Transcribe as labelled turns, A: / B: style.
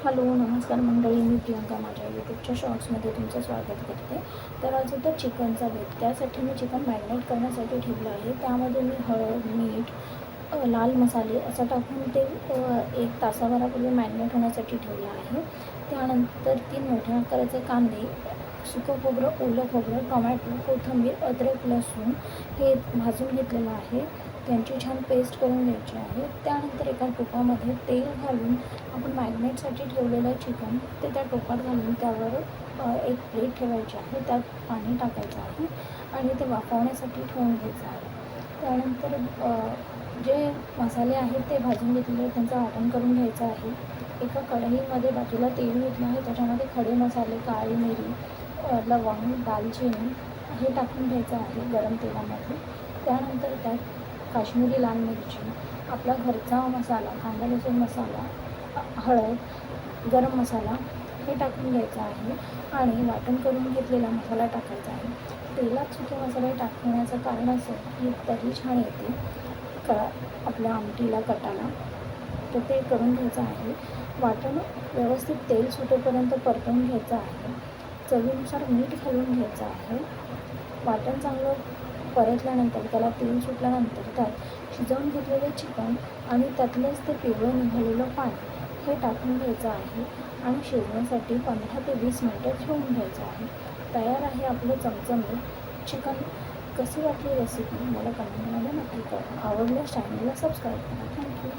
A: Hello नमस्कार मंडळी, मी प्रियंका माझ्या यूट्यूबच्या शॉर्ट्समध्ये तुमचं स्वागत करते. तर आज होतं चिकनचा बेत. त्यासाठी मी चिकन मॅरिनेट करण्यासाठी ठेवलं आहे. त्यामध्ये मी हळद, मीठ, लाल मसाले असं टाकून ते 1 तासाभरापूर्वी मॅरिनेट होण्यासाठी ठेवलं आहे. त्यानंतर 3 मोठ्या आकाराचे कांदे, सुकं खोबरं, ओलं खोबरं, टोमॅटो, कोथिंबीर, अद्रक, लसूण हे भाजून घेतलेलं आहे. त्यांची छान पेस्ट करून घ्यायची आहे. त्यानंतर एका टोपामध्ये तेल घालून आपण मॅरिनेटसाठी ठेवलेलं चिकन ते त्या टोपात घालून त्यावर एक प्लेट ठेवायची आहे. त्यात पाणी टाकायचं आहे आणि ते वाफवण्यासाठी ठेवून घ्यायचं आहे. त्यानंतर जे मसाले आहेत ते भाजून घेतलेले त्यांचं वाटण करून घ्यायचं आहे. एका कढईमध्ये बाजूला तेल घेतलं आहे. त्याच्यामध्ये खडे मसाले, काळी मिरी, लवंग, दालचिनी हे टाकून घ्यायचं आहे गरम तेलामध्ये. त्यानंतर त्यात काश्मीरी लाल मिरची, आपला घरचा मसाला, कांदा लसूण मसाला, हळद, गरम मसाला हे टाकून घ्यायचं आहे आणि वाटण करून घेतलेला मसाला टाकायचा आहे. तेलात सुके मसाले टाकण्याचं कारण असं की तरी छान येते आपल्या आमटीला, कटाला. तर ते करून घ्यायचं आहे. वाटण व्यवस्थित तेल सुटेपर्यंत परतवून घ्यायचं आहे. चवीनुसार मीठ घालून घ्यायचं आहे. वाटण चांगलं परतल्यानंतर त्याला तेल सुटल्यानंतर त्यात शिजवून घेतलेलं चिकन आणि त्यातलंच ते पिवळं निघालेलं पाणी हे टाकून घ्यायचं आहे आणि शिजण्यासाठी 15 ते 20 मिनटं ठेवून घ्यायचं आहे. तयार आहे आपलं चमचमीत चिकन. कशी वाटली रेसिपी मला कमेंटमध्ये नक्की करा. आवडल्यास चॅनलला सबस्क्राईब करा. थँक्यू.